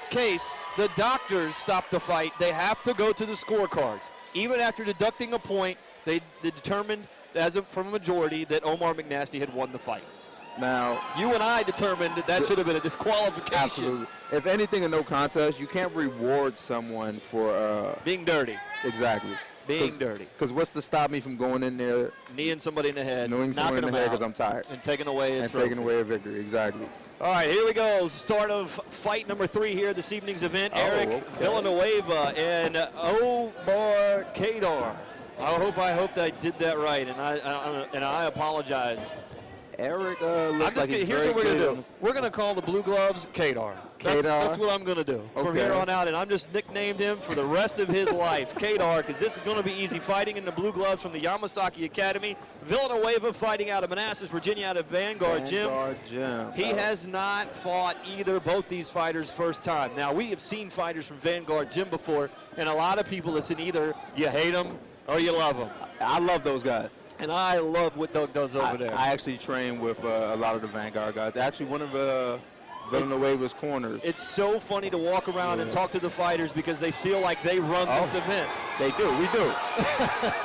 case, the doctors stop the fight. They have to go to the scorecards. Even after deducting a point, they determined from a majority that Omar McNasty had won the fight. Now, you and I determined that should have been a disqualification. Absolutely. If anything, a no contest, you can't reward someone for being dirty. Exactly. Being dirty. Because what's to stop me from going in there, kneeing somebody in the head, knocking somebody in the head because I'm tired, and taking away a victory. Exactly. All right, here we go. Start of fight number 3 here this evening's event. Eric Villanueva and Omar Kadar. I hope I did that right, and I apologize. Eric looks like he's here's what we're going to do. We're going to call the blue gloves Kadar. That's what I'm going to do from here on out, and I'm just nicknamed him for the rest of his life, Kadar, because this is going to be easy fighting in the blue gloves from the Yamasaki Academy. Villanueva fighting out of Manassas, Virginia, out of Vanguard Gym. He has not fought both these fighters first time. Now, we have seen fighters from Vanguard Gym before, and a lot of people, it's in either you hate them or you love them. I love those guys. And I love what Doug does over there. I actually train with a lot of the Vanguard guys. Actually, one of Villanueva's corners. It's so funny to walk around and talk to the fighters because they feel like they run this event. They do. We do.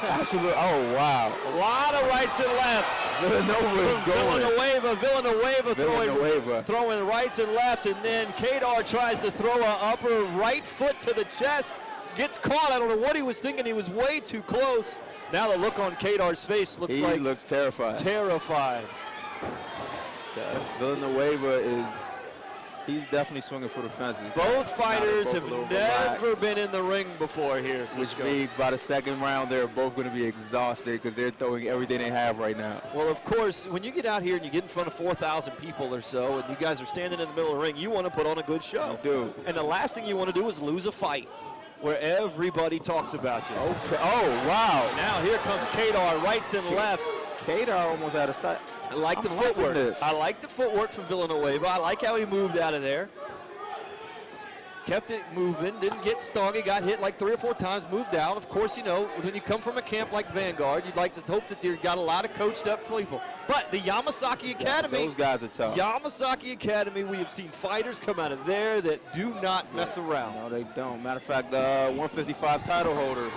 Absolutely. Oh, wow. A lot of rights and lefts. Villanova is going. Villanueva throwing rights and lefts, and then Kadar tries to throw an upper right foot to the chest. Gets caught. I don't know what he was thinking. He was way too close. Now the look on Kadar's face looks he looks terrified. Terrified. Villanueva he's definitely swinging for the fences. Both fighters have never been in the ring before here. Which means by the second round, they're both going to be exhausted because they're throwing everything they have right now. Well, of course, when you get out here and you get in front of 4,000 people or so, and you guys are standing in the middle of the ring, you want to put on a good show. You do. And the last thing you want to do is lose a fight where everybody talks about you. Okay. Oh, wow. Now here comes Kadar, rights and lefts. Kadar almost out of style. I like the footwork. I like the footwork from Villanueva. I like how he moved out of there. Kept it moving, didn't get stung. He got hit like 3 or 4 times, moved out. Of course, you know, when you come from a camp like Vanguard, you'd like to hope that you've got a lot of coached up people. But the Yamasaki Academy. Those guys are tough. Yamasaki Academy, we have seen fighters come out of there that do not mess around. No, they don't. Matter of fact, the 155 title holder.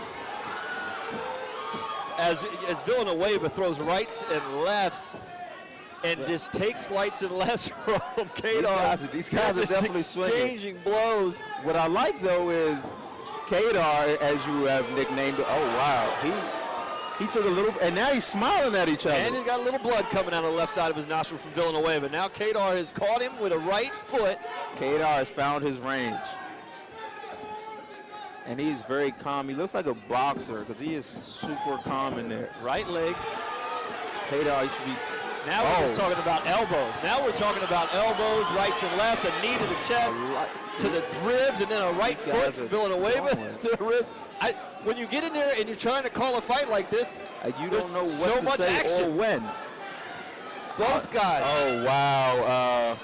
As Villanueva throws rights and lefts, and just takes lights and lefts from Kadar. These guys are definitely exchanging blows. What I like, though, is Kadar, as you have nicknamed it. Oh, wow. He took a little, and now he's smiling at each other. And he's got a little blood coming out of the left side of his nostril from Villanueva. Now Kadar has caught him with a right foot. Kadar has found his range. And he's very calm. He looks like a boxer because he is super calm in there. Right leg. Kadar, he should be. Now we're just talking about elbows. Now we're talking about elbows, rights and lefts, a knee to the chest, to the ribs, and then a right foot from Villanueva to the ribs. When you get in there and you're trying to call a fight like this, you don't know what so to much say action. or when. Both guys. Oh, wow.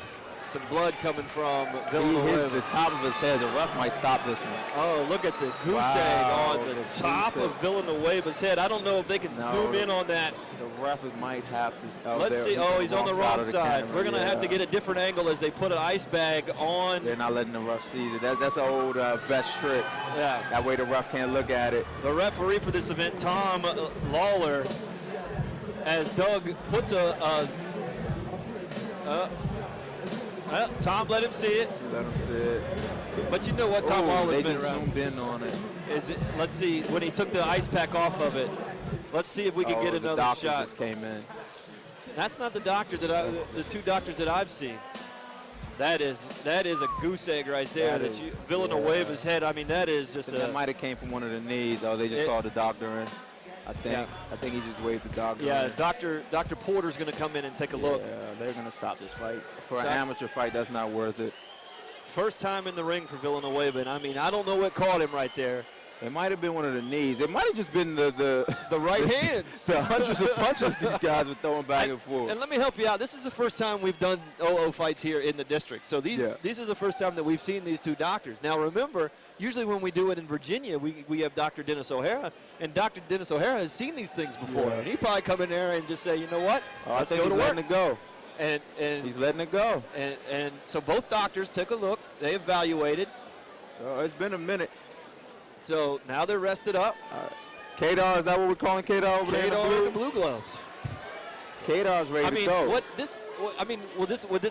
Some blood coming from Villanueva. The top of his head. The ref might stop this one. Oh, look at the goose egg on the top of Villanueva's head. I don't know if they can zoom in on that. The ref might have to. Let's see. Oh, he's on the wrong side. We're going to have to get a different angle as they put an ice bag on. They're not letting the ref see it. That's an old best trick. Yeah. That way the ref can't look at it. The referee for this event, Tom Lawler, as Doug puts Tom let him see it. Let him see it. But you know what, Tom Lawler's been around. Zoomed in on it. Let's see, when he took the ice pack off of it, let's see if we can get another shot. The doctor just came in. That's not the doctor the 2 doctors that I've seen. That is a goose egg right there. Villanueva's head. I mean, that is just that might have came from one of the knees. Oh, they just called the doctor in. I think he just waved the doctor. Yeah, Dr. Porter's going to come in and take a look. Yeah, they're going to stop this fight. For an amateur fight, that's not worth it. First time in the ring for Villanueva, and I mean, I don't know what caught him right there. It might have been one of the knees. It might have just been the right hands. The hundreds of punches these guys were throwing back and forth. And let me help you out. This is the first time we've done OO fights here in the district. So this is the first time that we've seen these 2 doctors. Now remember, usually when we do it in Virginia, we have Dr. Dennis O'Hara, and Dr. Dennis O'Hara has seen these things before. And he'd probably come in there and just say, you know what, let's go to work. And he's letting it go. And so both doctors took a look. They evaluated. So it's been a minute. So now they're rested up. Kadar, is that what we're calling Kadar over there? Kadar in the blue gloves. Kadar's ready to go.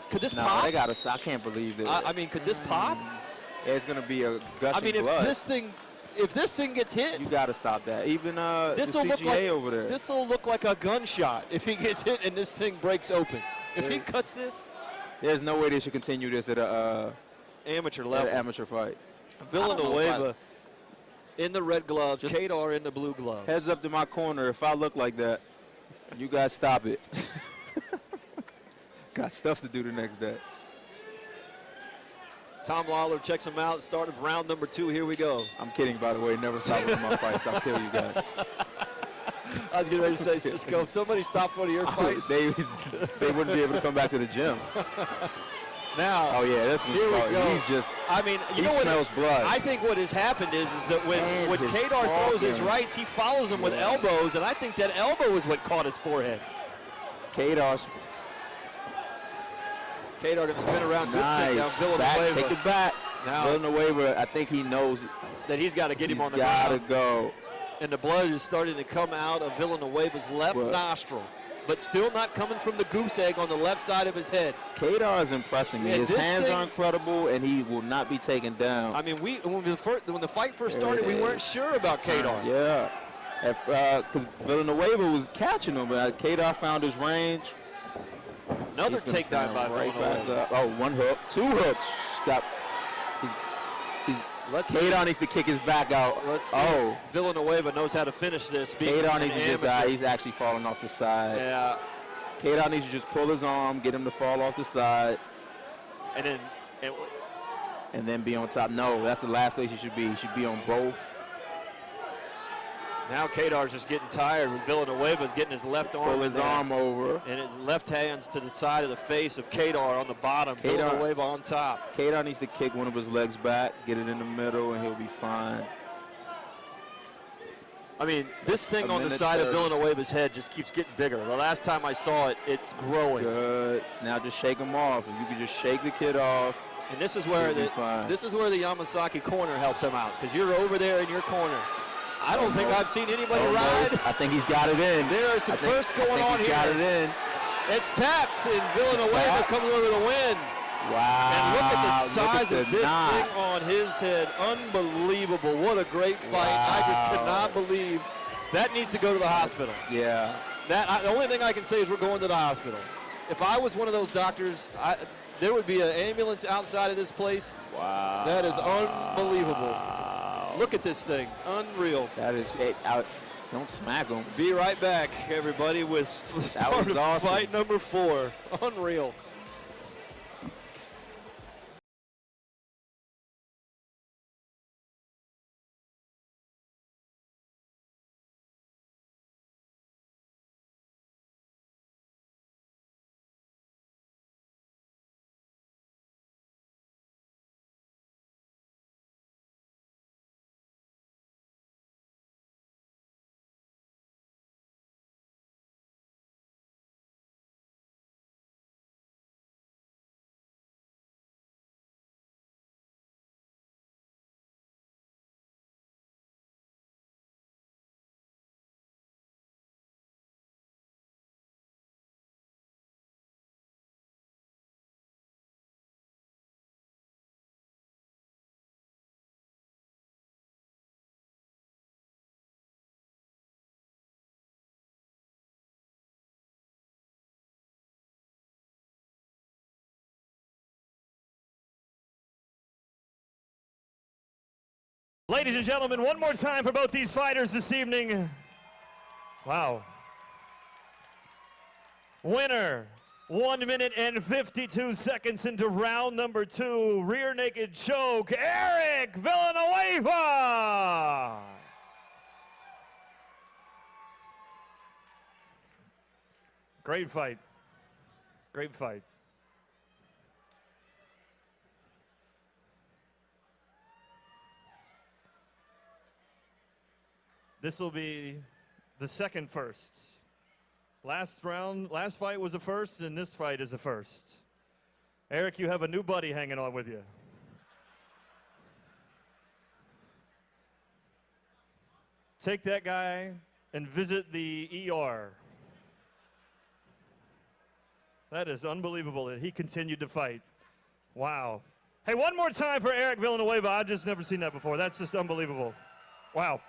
Could this no, pop? They gotta stop. I can't believe it. I mean, could this pop? Yeah, it's gonna be a gush of blood. if this thing gets hit, you gotta stop that. Even the CGA over there. This will look like a gunshot if he gets hit and this thing breaks open. If he cuts this, there's no way they should continue this at a amateur level. At an amateur fight. Villanueva in the red gloves, Kadar in the blue gloves. Heads up to my corner. If I look like that, you guys stop it. Got stuff to do the next day. Tom Lawler checks him out. Start of round number 2. Here we go. I'm kidding, by the way. Never stop with my fights. I'll kill you guys. I was getting ready to say, Cisco, if somebody stopped one of your fights. They wouldn't be able to come back to the gym. Now, oh yeah, that's here we go. He's just. I mean, he smells blood. I think what has happened is that when Kadar throws his rights, he follows him with elbows, and I think that elbow is what caught his forehead. Kadar going to spin around. Nice. Good takedown. Villanueva. Take it back. Now, Villanueva, I think he knows that he's got to get him on the ground. He's got to go. And the blood is starting to come out of Villanueva's left nostril, but still not coming from the goose egg on the left side of his head. Kadar is impressing me. His hands are incredible, and he will not be taken down. I mean, when the fight first started, we weren't sure about Kadar. Yeah, because Villanueva was catching him, but Kadar found his range. Another takedown by Villanueva. Oh, one hook, 2 hooks. Kadar needs to kick his back out. Let's see if Villanueva knows how to finish this. Kadar needs to just die. He's actually falling off the side. Yeah. Kadar needs to just pull his arm, get him to fall off the side. And then be on top. No, that's the last place he should be. He should be on both. Now Kadar's just getting tired. Villanueva's getting his left arm. Pull his arm over. And his left hand's to the side of the face of Kadar on the bottom. Villanueva on top. Kadar needs to kick one of his legs back, get it in the middle, and he'll be fine. I mean, this thing on the side of Villanueva's head just keeps getting bigger. The last time I saw it, it's growing. Good. Now just shake him off. If you could just shake the kid off. And this is where the Yamasaki corner helps him out, because you're over there in your corner. I don't think I've seen anybody ride. I think he's got it in. There are some firsts going on here. He's got it in. It's taps, and Villanueva comes over the win. Wow. And look at the size of this thing on his head. Unbelievable. What a great fight. Wow. I just cannot believe that needs to go to the hospital. Yeah. The only thing I can say is we're going to the hospital. If I was one of those doctors, there would be an ambulance outside of this place. Wow. That is unbelievable. Look at this thing. Unreal. That is it. Don't smack him. Be right back, everybody, with the start of fight number 4. Unreal. Ladies and gentlemen, one more time for both these fighters this evening. Wow. Winner, 1 minute and 52 seconds into round number 2. Rear naked choke, Eric Villanueva. Great fight. Great fight. This will be the second first Last fight was a first, and this fight is a first. Eric, you have a new buddy hanging on with you. Take that guy and visit the ER. That is unbelievable that he continued to fight. Wow. Hey, one more time for Eric Villanueva. I've just never seen that before. That's just unbelievable. Wow.